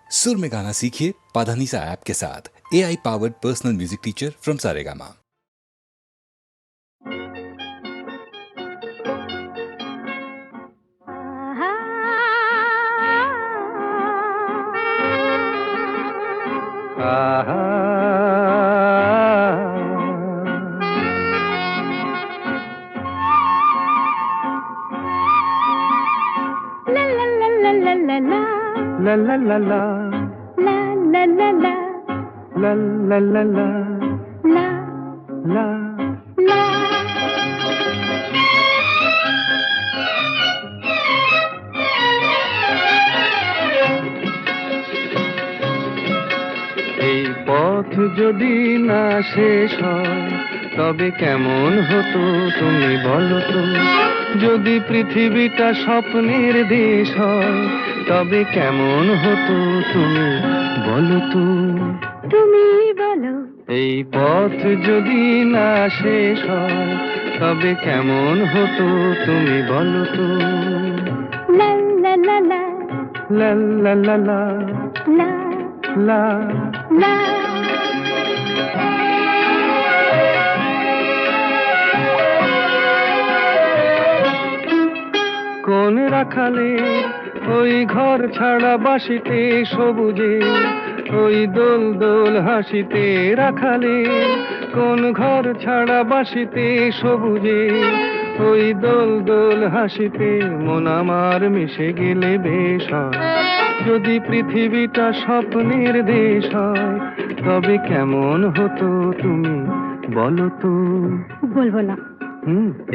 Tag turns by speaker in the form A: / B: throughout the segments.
A: सुर में गाना सीखिए पाधानीसा ऐप के साथ। AI powered personal music teacher from Saregama.
B: La la la la la la la la la la la la la la la এই পথ যদি না শেষ হয় তবে কেমন হতো তুমি বলো তো। যদি পৃথিবীটা স্বপ্নের দেশ হয় তবে কেমন হতো তুমি বলো তো। তুমি বলো। এই পথ যদি না শেষ হয় তবে কেমন হতো তুমি বলো তো। লা লা লা লা লা লা লা লা লা লা লা। কোন রাখালে ওই ঘর ছাড়া বাসিতে সবুজে ওই দোল দোল হাসিতে রাখালে কোন ঘর ছাড়া বাসিতে সবুজে ওই দোল দোল হাসিতে মন আমার মিশে গেলে বেশ হয়। যদি পৃথিবীটা স্বপ্নের দেশ হয় তবে কেমন হতো তুমি বলো তো। বলবো না।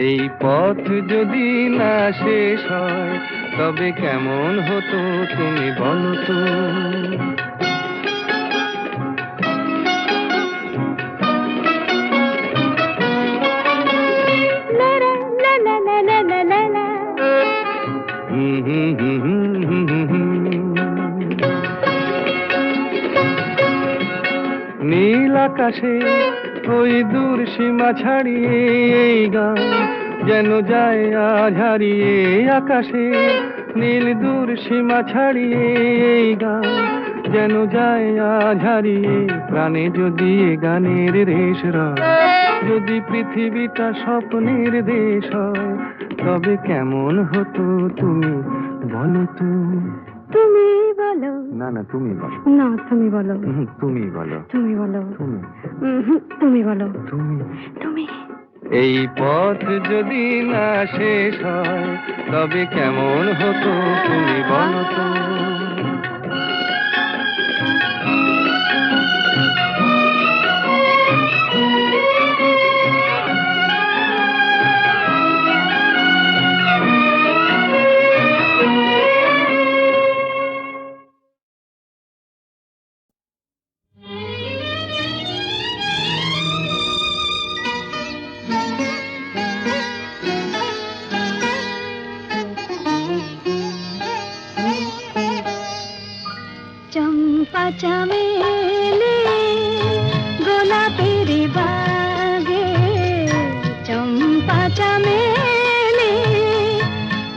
B: এই পথ যদি না শেষ হয় তবে কেমন হতো তুমি বলো তো। নীল আকাশে ওই দূর সীমা ছাড়িয়ে এই গান যেন যায় আজ হারিয়ে। আকাশে নীল দূর সীমা ছাড়িয়ে এই গান যেন যায় আজ হারিয়ে। প্রাণে যদি এ গানের রেশ রয় যদি পৃথিবীটা স্বপ্নের দেশ হয় তবে কেমন হতো তুমি বলো তো। তুমি বলো। না না তুমি বলো। না তুমি বলো। তুমি বলো। তুমি বলো। তুমি তুমি বলো। তুমি তুমি। এই পথ যদি না শেষ হয় তবে কেমন হতো তুমি বলো তো। চম্পা চামেলি গোলাপের বাগে চম্পা চামেলি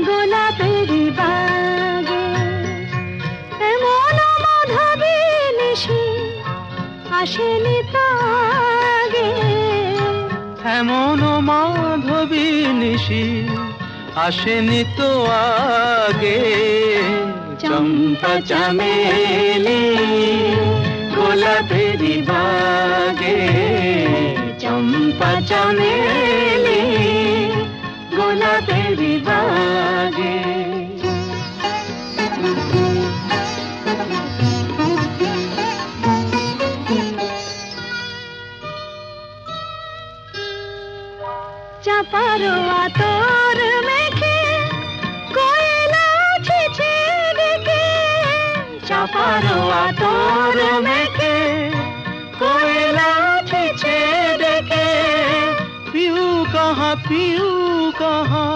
B: গোলাপের বাগে এমন মাধবী নিশি আসেনি তো আগে। এমন মাধবী নিশি আসেনি তো আগে। চম্পা চামেলি গোলাপের বাগে চম্পা চামেলি গোলাপের বাগে। চাপার আতর মেখে কোয়েলা ছিছে ডেকে চাপার আতর মেখে কোয়েলা ছিছে ডেকে। পিউ কাহা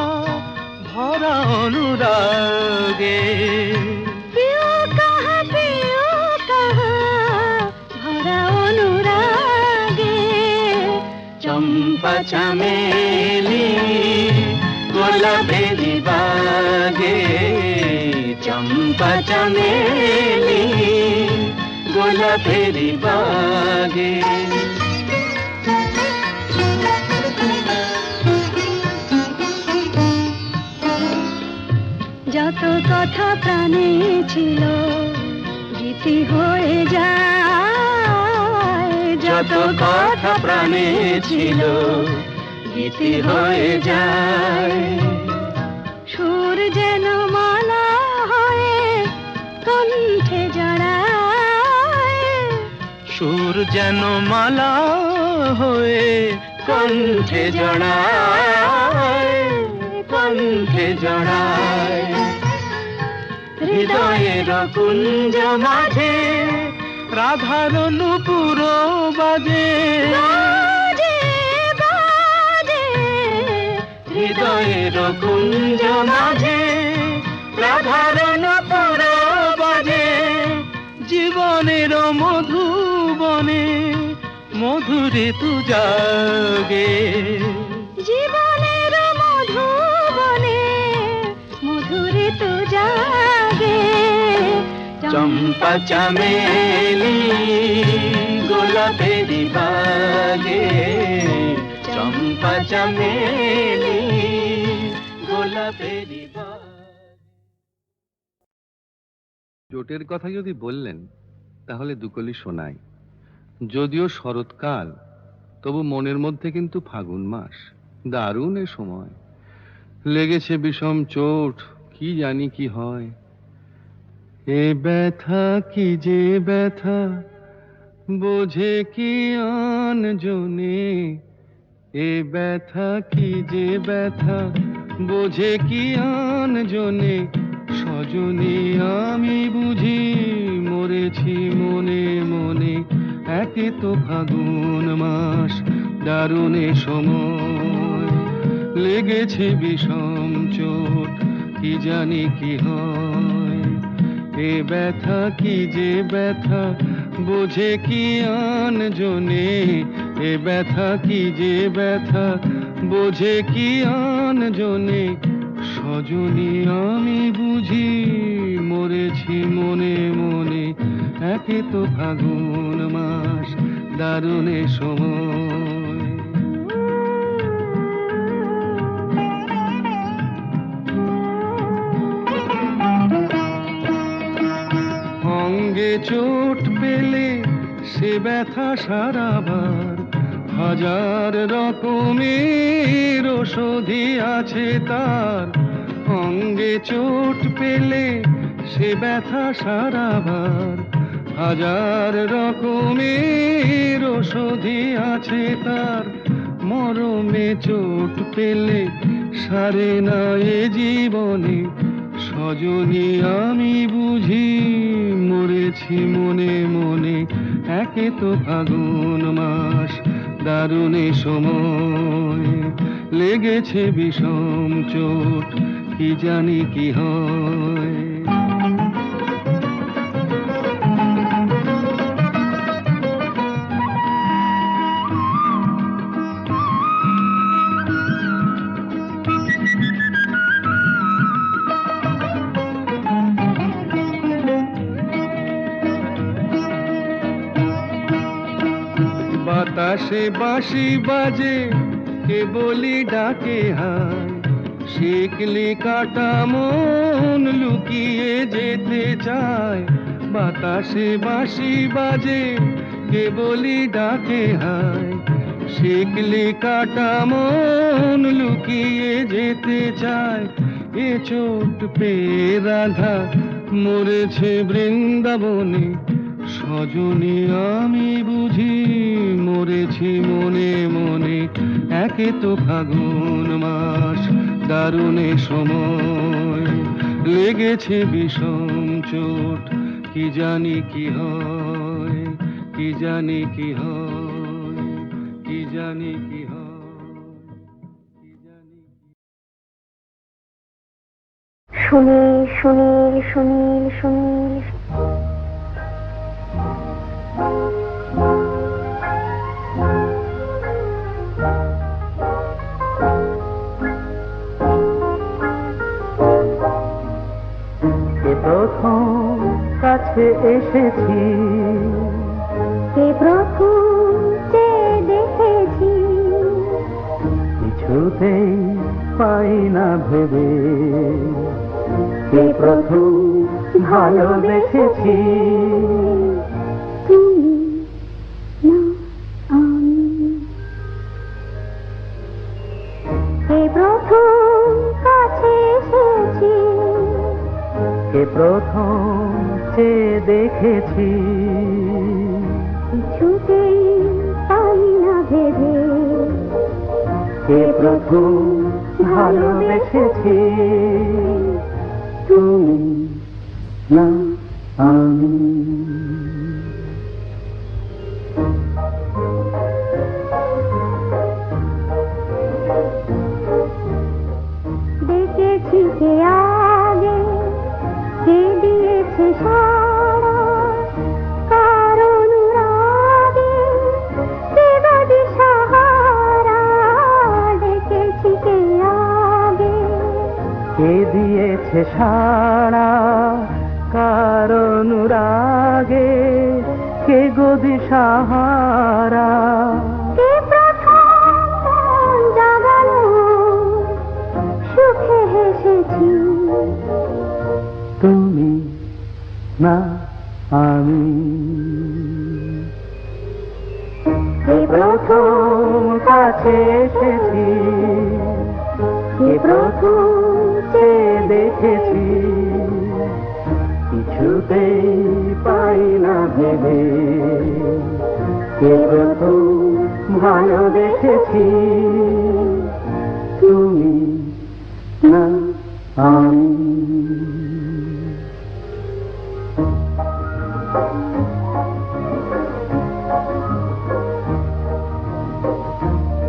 B: ভরা অনুরাগে। পিউ কাহা ভরা অনুরাগে। চম্পা চামেলি গোলাপের বাগে চম্পা চামেলি গোলাপেরই বাগে।
C: যত কথা প্রাণে ছিল গীতি হয়ে যায়,
B: যত কথা প্রাণে ছিল গীতি হয়ে যায়।
C: সুর যেন মালা হয়ে কণ্ঠে জড়ায়,
B: সুর যেন মালা হয়ে কণ্ঠে জড়ায়, কণ্ঠে জড়ায়। হৃদয়ের কুঞ্জ মাঝে রাধার নূপুর বাজে,
C: বাজে বাজে।
B: হৃদয়ের কুঞ্জ মাঝে রাধার নূপুর বাজে। জীবনের মধুবনে মধুরে তু জাগে,
C: জীবনের মধুবনে মধুরে তু জাগে।
B: চম্পা চামেলি গোলাপেরই বাগে, চম্পা চামেলি গোলাপেরই বাগে।
D: জোটের কথা যদি বললেন তাহলে দুকলি শোনাই। যদিও শরৎকাল, তবু মনের মধ্যে কিন্তু ফাগুন মাস। দারুণ এ সময়, লেগেছে বিষম চোট, কি জানি কি হয়। এ ব্যথা কি যে ব্যথা, বোঝে কি আনজনে। এ ব্যথা কি যে ব্যথা, বোঝে কি আনজনে। সজনী আমি বুঝি মরেছি মনে মনে। একে তো ফাগুন মাস, দারুণ এ সময়, লেগেছে বিষম চোট, কি জানি কি হয়। এ ব্যথা কি যে ব্যথা, বোঝে কি আনজনে। এ ব্যথা কি যে ব্যথা, বোঝে কি আনজনে। সজনী আমি বুঝি মরেছি মনে মনে। একে তো ফাগুন মাস, দারুণ এ সময়। অঙ্গে চোট পেলে সে ব্যথা সারাবার, হাজার রকমের ওষুধি আছে তার। অঙ্গে চোট পেলে সে ব্যথা সারাবার, হাজার রকমের ওষুধি আছে তার। মরমে চোট পেলে সারে না এ জীবনে। সজনী আমি বুঝি মরেছি মনে মনে। একে তো ফাগুন মাস, দারুণ এ সময়, লেগেছে বিষম চোট, কি জানি কি হয়। বাতাসে বাঁশি বাজে, কে বলি ডাকে হায়। শিকলি কাটা মন লুকিয়ে যেতে চায়। বাতাসে বাঁশি বাজে, কে বলি ডাকে হায়। শিকলি কাটা মন লুকিয়ে যেতে চায়। এ চোট পেয়ে রাধা মরেছে বৃন্দাবনে। সজনী আমি বুঝি মরেছি মনে মনে। একে তো ফাগুন মাস, দারুণ এ সময়, লেগেছে বিষম চোট, কি জানি কি হয়, কি জানি কি হয়, কি জানি কি হয়, কি জানি কি।
C: সুনীল সুনীল সুনীল সুনীল
B: প্রথম কাছে এসেছি
C: কে প্রথম চেয়ে দেখেছি,
B: কিছুতেই পাই না ভেবে, কে প্রথম ভালোবেসেছি।
C: তুমি না আমি। কে প্রথম কাছে এসেছি,
B: কে প্রথম চেয়ে দেখেছি,
C: কিছুতেই পাই না ভেবে,
B: কে প্রথম ভালোবেসেছি। তুমি না আমি।
C: দেখেছি কে আগে, কে দিয়েছে সাড়া, কার অনুরাগে কে বা দিশাহারা। দেখেছি কে আগে,
B: কে দিয়েছে সাড়া, কার অনুরাগে কে গো দিশাহারা।
C: কে প্রথম মন জাগালো, সুখে হেসেছি।
B: তুমি না আমি।
C: কে
B: প্রথম কাছে এসেছি, কে প্রথম চেয়ে দেখেছি, কিছুতেই পাই না ভেবে, কে প্রথম ভালোবেসেছি। তুমি না আমি।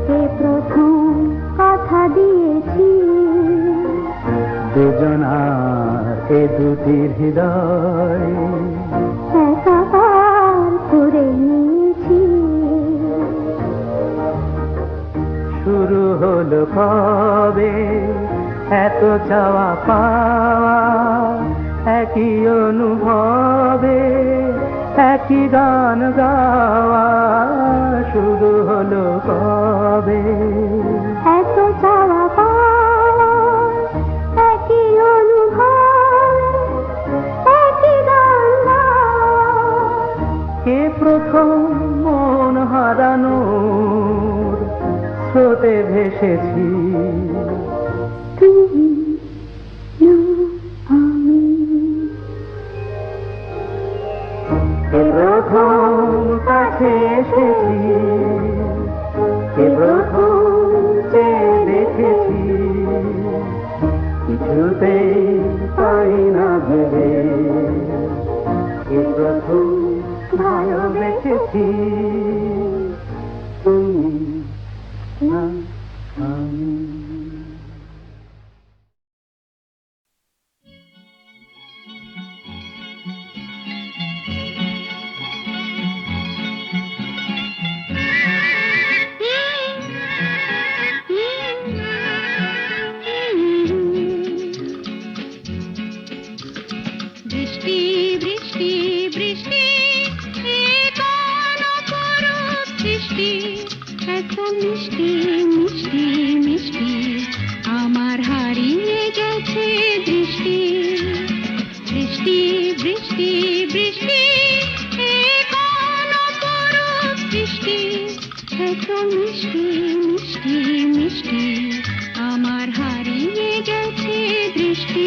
C: কে প্রথম কথা দিয়েছি,
B: দুজনার এ দুটি হৃদয়
C: একাকার করে নিয়েছি।
B: শুরু হলো কবে এত চাওয়া পাওয়া, একই অনুভবে একই গান গাওয়া। শুরু হলো কবে
C: এত চাওয়া পাওয়া, একই অনুভব, একই গান গাওয়া।
B: কে প্রথম মন হারানোর স্রোতে ভেসেছি।
C: তুমি না আমি।
B: কে প্রথম কাছে এসেছি, কে প্রথম চেয়ে দেখেছি, কিছুতেই পাই না ভেবে, কে প্রথম ভালোবেসেছি। তুমি না আমি।
C: বৃষ্টি বৃষ্টি বৃষ্টি, এ কোন অপরূপ সৃষ্টি, এত মিষ্টি মিষ্টি মিষ্টি, আমার হারিয়ে গেছে দৃষ্টি। বৃষ্টি বৃষ্টি বৃষ্টি, এ কোন অপরূপ সৃষ্টি, এত মিষ্টি মিষ্টি মিষ্টি, আমার হারিয়ে গেছে দৃষ্টি।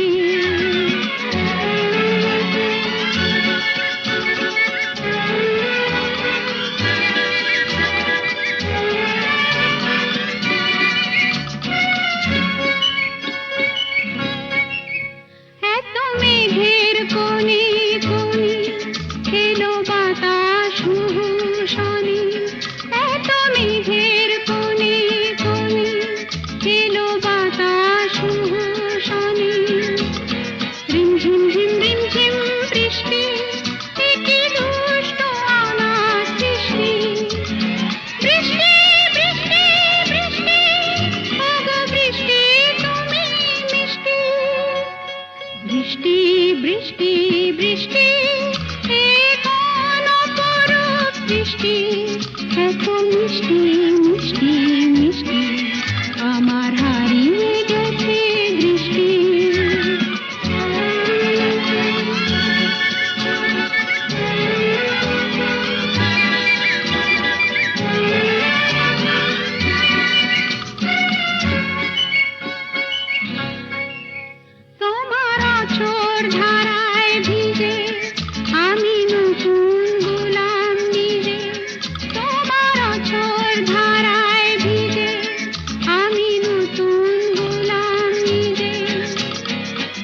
C: বৃষ্টি এত মিষ্টি মিষ্টি মিষ্টি আমার হারিয়ে গেছে দৃষ্টি তোমার আঁচড় ধারায় ভিজে আমি নতুন গোলাম নিজে তোমার আঁচড় ধারায় ভিজে আমি নতুন গোলাম নিজে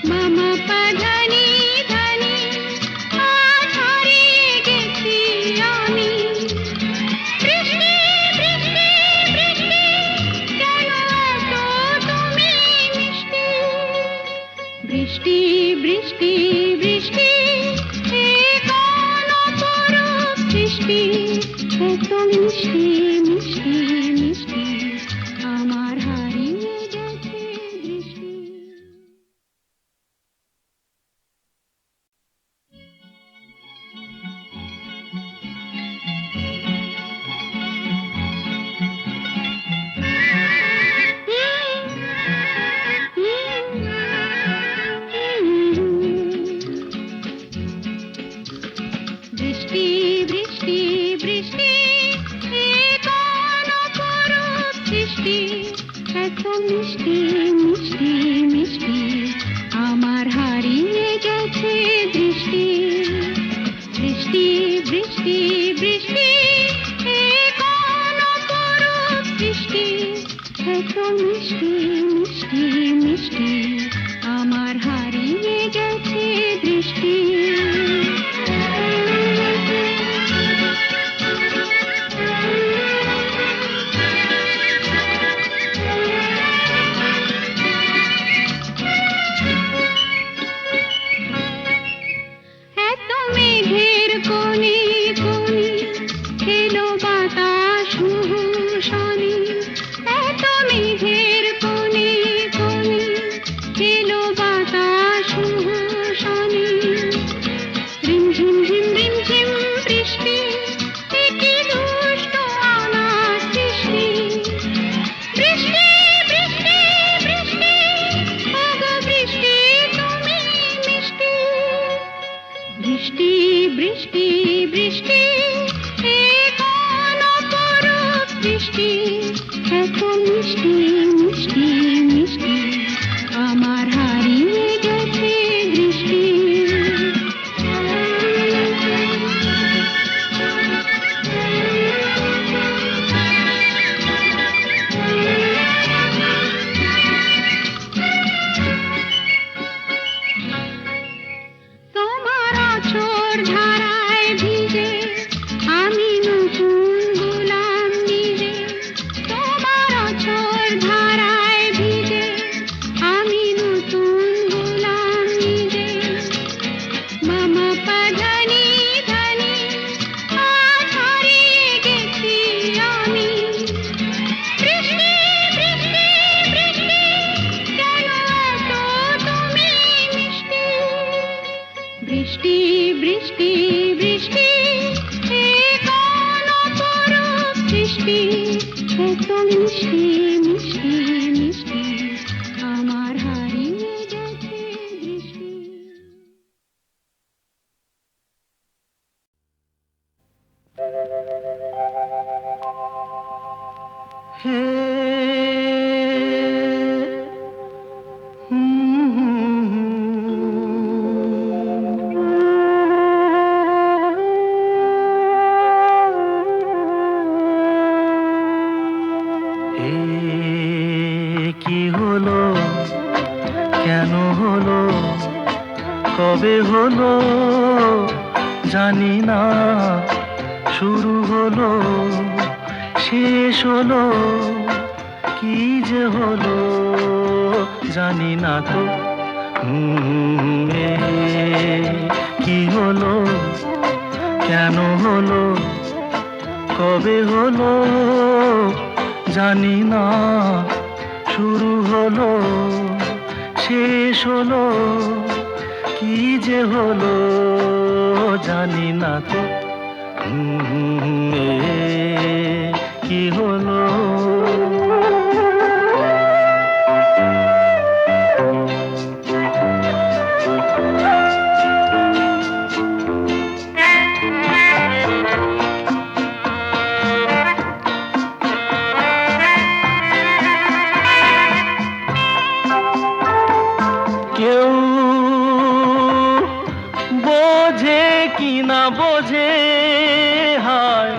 C: মামা পাধানি ধানি আজ হারিয়ে গেছি আমি বৃষ্টি বৃষ্টি বৃষ্টি কেন এত তুমি মিষ্টি বৃষ্টি বৃষ্টি বৃষ্টি এ কোন অপরূপ সৃষ্টি এত মিষ্টি মিষ্টি মিষ্টি আমার হারিয়ে গেছে দৃষ্টি বৃষ্টি বৃষ্টি বৃষ্টি এ কোন অপরূপ সৃষ্টি এত মিষ্টি মিষ্টি মিষ্টি আমার হারিয়ে গেছে দৃষ্টি বৃষ্টি বৃষ্টি বৃষ্টি এ কোন অপরূপ সৃষ্টি এত মিষ্টি মিষ্টি মিষ্টি আমার হারিয়ে গেছে দৃষ্টি এত মেঘের কোণে কোণে এলো বাতাস মুহুর্ষণে এত মেঘের কোণে কোণে এলো বাতাস মুহুর্ষণে রিমঝিম ঝিম রিমঝিম বৃষ্টি এ কি দুষ্ট অনাথ সৃষ্টি বৃষ্টি বৃষ্টি বৃষ্টি ওগো বৃষ্টি তুমি মিষ্টি বৃষ্টি বৃষ্টি বৃষ্টি এ কোন অপরূপ সৃষ্টি এত মিষ্টি মিষ্টি মিষ্টি আমার হারিয়ে গেছে দৃষ্টি তোমার আঁচড় ধারায় ভিজে আমি নতুন গোলাম নিজে তোমার আঁচড় ধারায় ভিজে আমি নতুন গোলাম নিজে মামা পাধানি ধানি আজ হারিয়ে গেছি আমি বৃষ্টি বৃষ্টি বৃষ্টি কেন এত তুমি মিষ্টি বৃষ্টি বৃষ্টি বৃষ্টি এ কোন অপরূপ সৃষ্টি এত মিষ্টি মিষ্টি মিষ্টি আমার হারিয়ে গেছে দৃষ্টি
B: হে কি হলো কেন হলো কবে হলো জানি না শুরু হলো শেষ হলো কি যে হলো জানি না তো কি হলো কেন হলো কবে হলো জানি না শুরু হলো শেষ হলো কি যে হলো জানি না তো কি হলো? কেউ বোঝে কি না বোঝে, হায়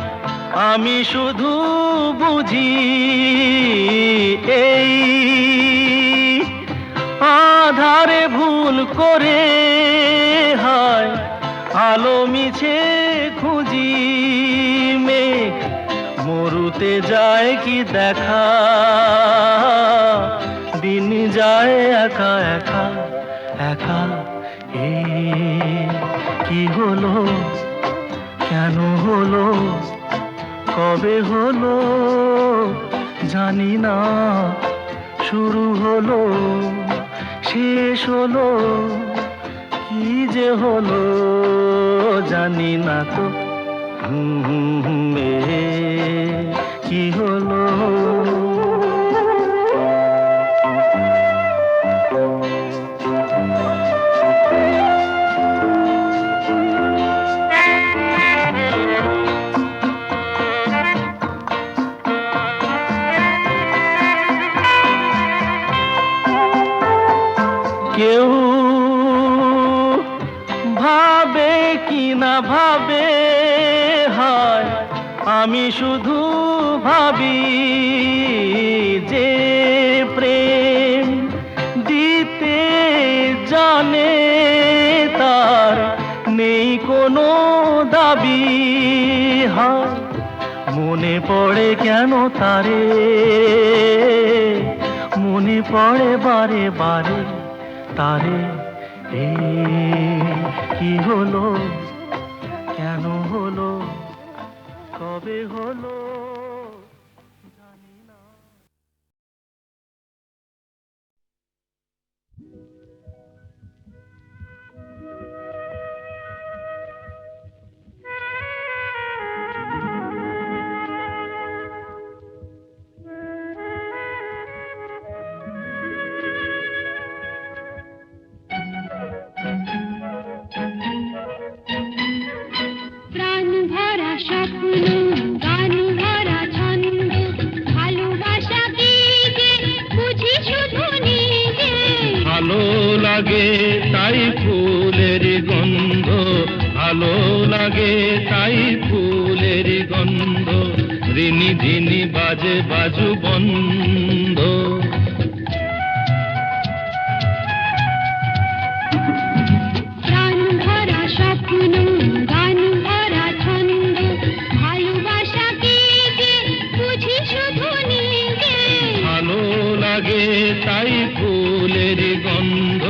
B: আমি শুধু বুঝি এই আধারে ভুল করে, হায় আলো মিছে খুঁজি। মেঘ মরুতে যায় কি দেখা, দিন যায় একা একা একা। কি হলো, কেন হলো, কবে হলো জানি না, শুরু হলো শেষ হলো, কি যে হলো জানি না তো। কি হলো? কেউ ভাবে কি না ভাবে, হায় আমি শুধু ভাবি যে প্রেম দিতে জানে তার নেই কোনো দাবি। হায় মনে পড়ে কেন তারে, মনে পড়ে বারে বারে তারে। কি হলো, কেন হলো, কবে হলো জানি না।
C: প্রাণ ভরা স্বপ্ন, গান ভরা ছন্দ, ভালোবাসা কি যে বুঝি শুধু নিজে।
B: ভালো লাগে তাই ফুলের গন্ধ, ভালো লাগে তাই ফুলের গন্ধ, রিনি ঝিনি বাজে বাজু বন্ধ।
C: প্রাণ ভরা স্বপ্ন, গান ভরা ছন্দ, ভালোবাসা কি যে বুঝি শুধু নিজে।
B: ভালো লাগে তাই ফুলের গন্ধ,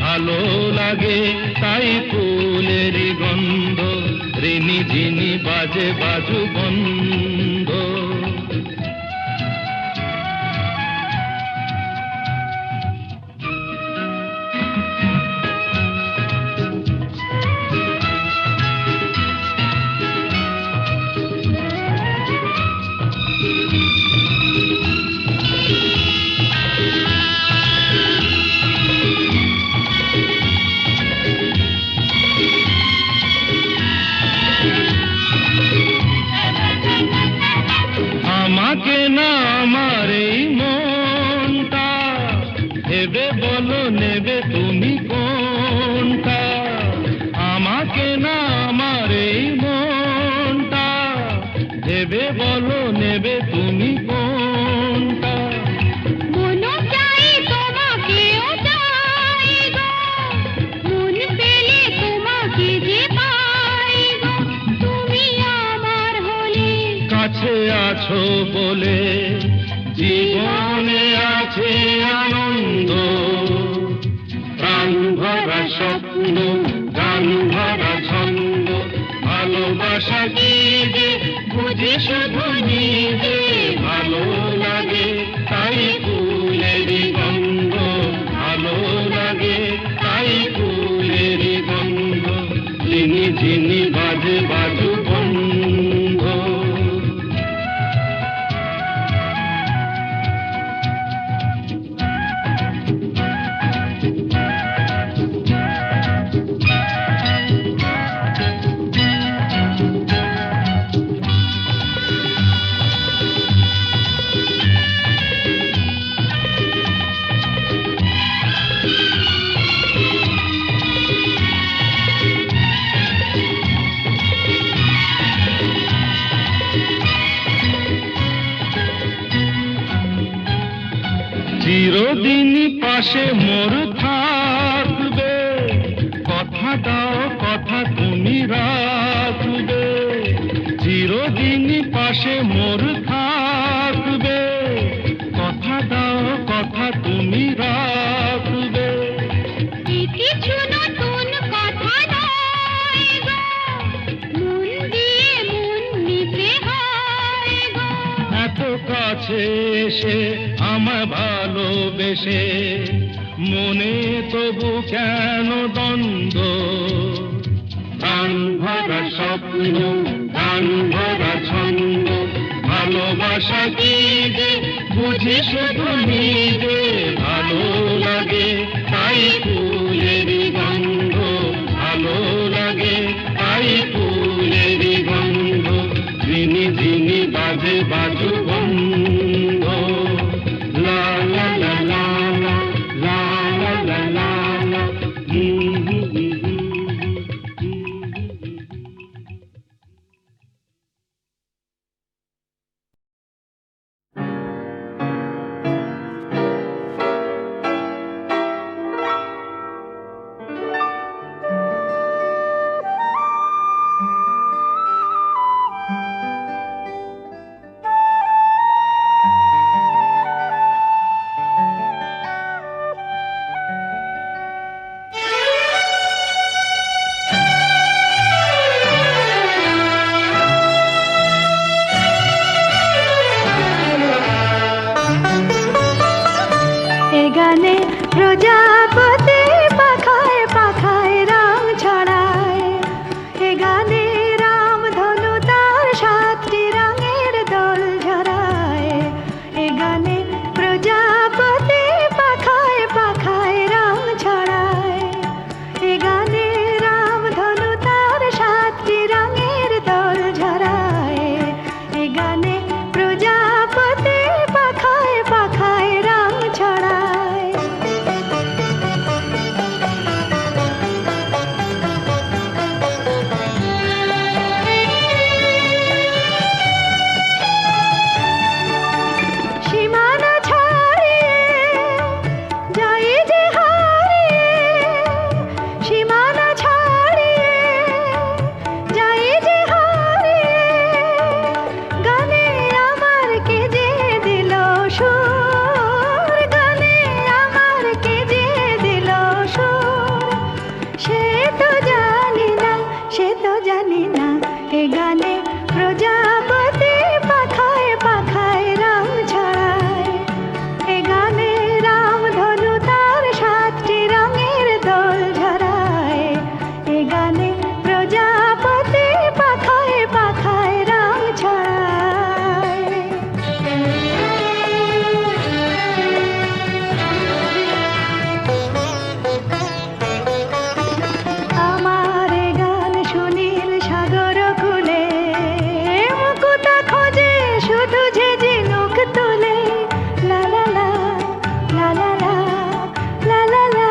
B: ভালো লাগে তাই ফুলের গন্ধ, রিনি ঝিনি বাজে বাজু বন্ধ। আমাকে না আমার এই মনটা ভেবে বলো নেবে তুমি কোনটা। আমাকে না আমার এই মনটা ভেবে বলো নেবে তুমি কোনটা।
C: মন চাই তোমাকেও চাই গো, মন পেলে তোমাকে যে পাই গো, তুমি আমার হলে।
B: কাছে আছো বলে জীবনে আছে আনন্দ, প্রাণ ভরা স্বপ্ন, গান ভরা ছন্দ, ভালোবাসা কি যে বুঝি শুধু নিজে। ভালো লাগে তাই ফুলের গন্ধ, ভালো লাগে তাই ফুলের গন্ধ, ঝিনি ঝিনি বাজে বাজু বন্ধ।
D: চিরদিন পাশে মোর থাকবে, কথা দাও কথা তুমি রাখবে। চিরদিন পাশে মোর থাকবে, কথা দাও কথা তুমি রাখবে।
C: কিছু নতুন কথা নয় গো, মন দিয়ে মন নিতে হয় গো।
D: এত কাছে এসে আমায় ভালোবেসে মনে তবু কেন দ্বন্দ্ব? গান ভরা স্বপ্ন, গান ভরা ছন্দ, ভালোবাসা কি যে বুঝি শুধু নিজে। ভালো লাগে তাই ফুলের গন্ধ, ভালো লাগে তাই ফুলের গন্ধ। ঝিনি ঝিনি বাজে বাজু বন্ধ, লা লা লা লা লা, লা লা লা লা লা।
E: এ গানে প্রজাপতি পাখায় পাখায় রাম ছড়ায়। এ গানে রাম ধনু তার 7টি রঙের দোল ঝরায়। এ গানে প্রজাপতি পাখায় পাখায় রাম ছড়ায়। এ গানে রাম ধনু তার 7টি রঙের দোল ঝরায়। এ গানে প্রজাপতি পাখায় পাখায় রাম ছড়ায়। সীমানা ছাড়িয়ে যাই যে হারিয়ে, সীমানা ছাড়িয়ে যাই যে হারিয়ে। গানে আমার কে যে দিল সুর, গানে আমার কে যে দিল সুর। সে তো জানি না, সে তো জানি না। এ গানে প্রজাপতি পাখায় পাখায় রাম ছড়ায়। এ গানে রাম ধনু তার 7টি রঙের দোল ঝরায়। এ গানে প্রজাপতি পাখায় পাখায় রাম ছড়ায়। আমার এ গান সুনীল সাগর কুলে, মুকুতা খোঁজে শুধু যে ঝিনুক তুলে। লা লা লা, লা লা লা, লা লা লা।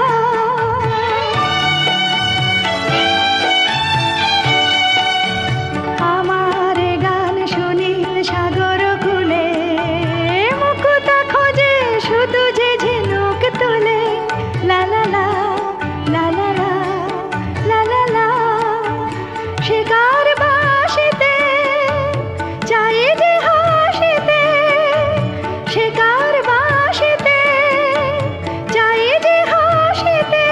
E: আমার এ গান সুনীল সাগর কুলে, মুকুতা খোঁজে শুধু যে ঝিনুক তুলে। লা লা লা, লা লা লা, লা লা লা। শিকার বাসিতে চাই যে হাসিতে, শিকার বাসিতে চাই যে হাসিতে।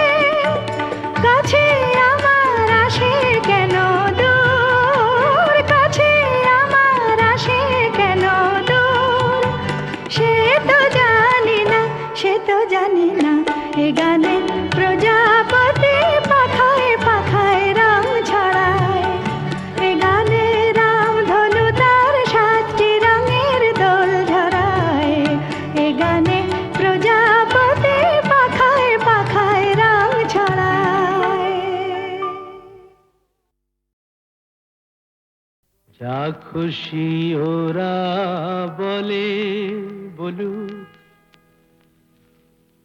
E: কাছে আমার আসে কেন দূর, কাছে আমার আসে কেন দূর। সে তো জানি না, সে তো জানি না। এ গানে প্রজাপতি পাখায় পাখায় রাম ছড়ায়। এ গানে রাম ধনু তার 7টি রঙের দোল ঝরায়। এ গানে প্রজাপতি পাখায় পাখায় রাম ছড়ায়।
B: যা খুশি ওরা বলে বলুক,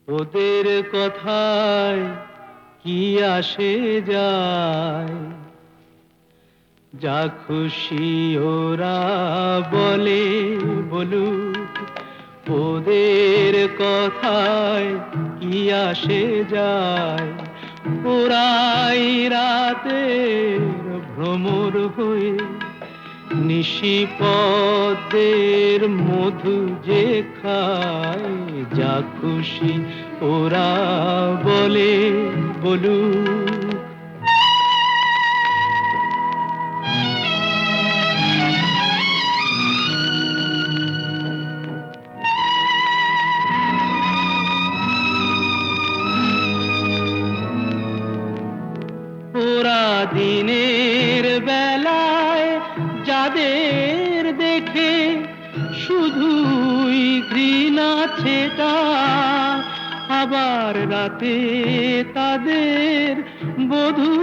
B: ওদের কথায় কি আসে যায়। যা খুশি ওরা বলে বলুক, ওদের কথায় কি আসে যায়, ওরাই রাতের ভ্রমর হয়ে নিশিপদের মধু যে খায়, যা খুশি ওরা বলে বলুক। ওরা দিনের বেলায় যাদের দেখে শুধুই ঘৃণা ছেটা, আবার রাতে তাদের বধূ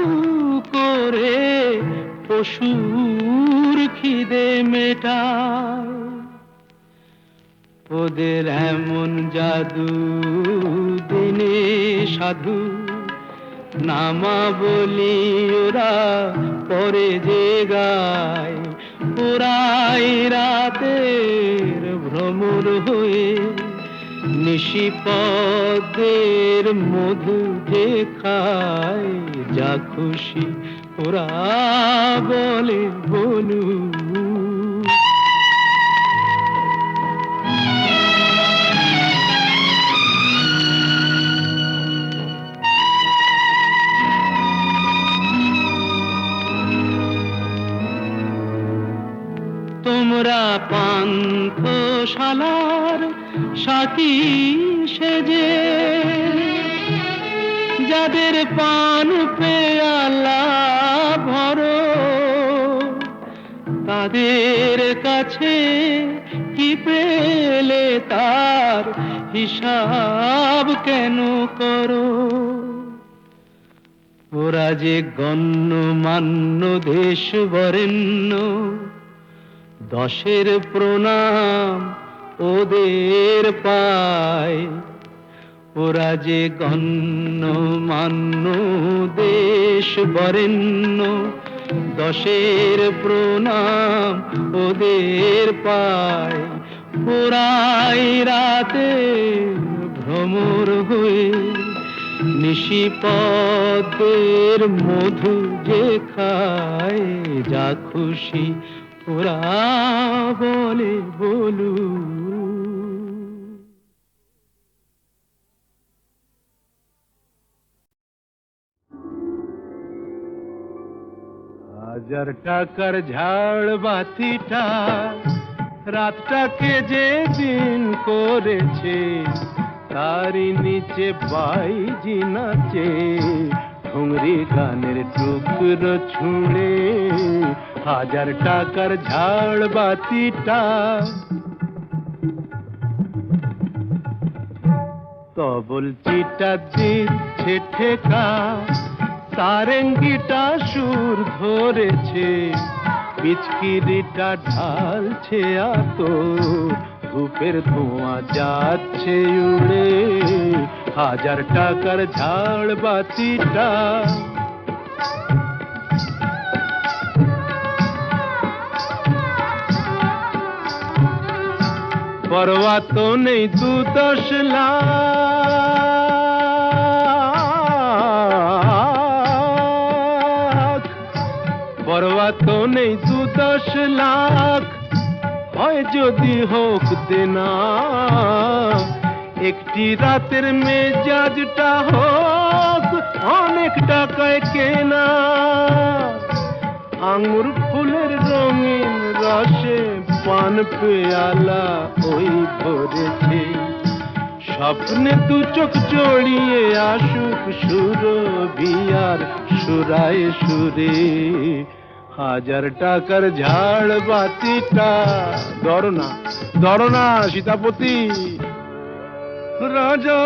B: করে পশুর খিদে মেটায়। ওদের এমন জাদু দিনে সাধু নামা বলি ওরা পরে যে গায়, ওরাই রাতের ভ্রমর হয়ে নিশিপদের মধু যে খায়, যা খুশি ওরা বলে বলুক। তোমরা পান্থশালার সাথী সেজে যাদের পান পেয়ালা ভরো, তাদের কাছে কি পেলে তার হিসাব কেন করো? ওরা যে গণ্যমান্য দেশ বরেণ্য, দশের প্রণাম ওদের পায়। ওরা যে গণ্যমান্য দেশ বরেণ্য, দশের প্রণাম ওদের পায়। ওরাই রাতে ভ্রমর হয়ে নিশিপদের মধু যে খায়, যা খুশি ওরা বলে বলুক। হাজার টাকার ঝাড় বাতিটা রাতটাকে যে দিন করেছে, তারই নিচে বাইজি নাচে ঠুংরি গানের টুকরো ছুঁড়ে। হাজার টাকার ঝাড় বাতিটা তবল চিটা দিচ্ছে ঠেকা, সারেঙ্গিটা সুর ধরেছে, পিচকিরিটা ঢালছে আতর, ধূপের ধোঁয়া যাচ্ছে উড়ে। হাজার টাকার ঝাড় বাতিটা পরোয়া তো নেই 2-10 লাখ, পরোয়া তো নেই 2-10 লাখ, হয় যদি হোক দেনা। একটি রাতের মেজাজটা হোক অনেক টাকায় কেনা। আঙুর ফুলের রঙিন রসে পান পেয়ালা ওই ভরেছে, স্বপ্নে 2 চোখ জড়িয়ে আসুক সুরভিয়ার সুরায় সুরে। হাজার টাকার ঝাড় বাতিটা ধরো না সীতাপতি। রাজা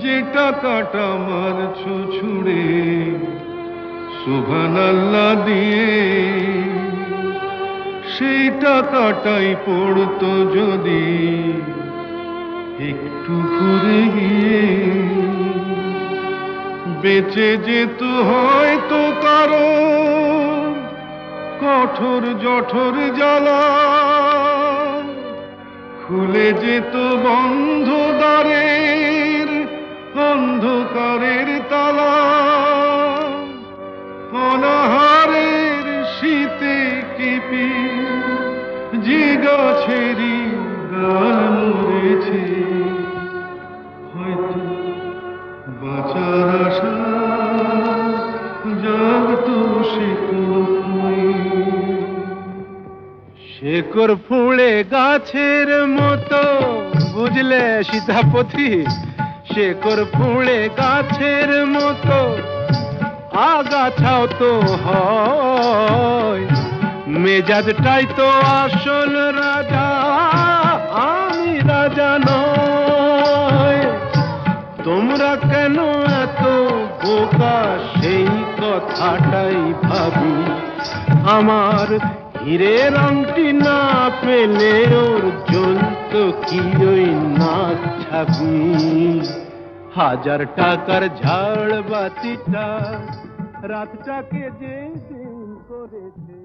B: যে টাকাটা মারছো ছুড়ে সুবহানাল্লাহ দিয়ে, সেই টাকাটাই পড়তো যদি একটু ঘুরে গিয়ে, বেঁচে যেত হয়তো কারো কঠোর জঠর জ্বালা, খুলে যেত বন্ধ দ্বারের অন্ধকারের তালা, অনাহারের শীতে কেঁপে যে গাছেরই গান মরেছে, হয়তো বাঁচার আশা জাগত শেকড় ফুঁড়ে গাছের মতো, বুঝলে সীতাপতি, শেকড় ফুঁড়ে গাছের মতো আগাছাও তো হয়, মেজাজটাই তো আসল রাজা, আমি রাজা নয়। তোমরা কেন এত বোকা সেই কথাটাই ভাবি, আমার হীরের আংটি না পেলে ওর জ্বলত কি ওই নাক ছাবি। 1000 টাকার ঝাড় বাতিটা রাতটাকে যে দিন করেছে।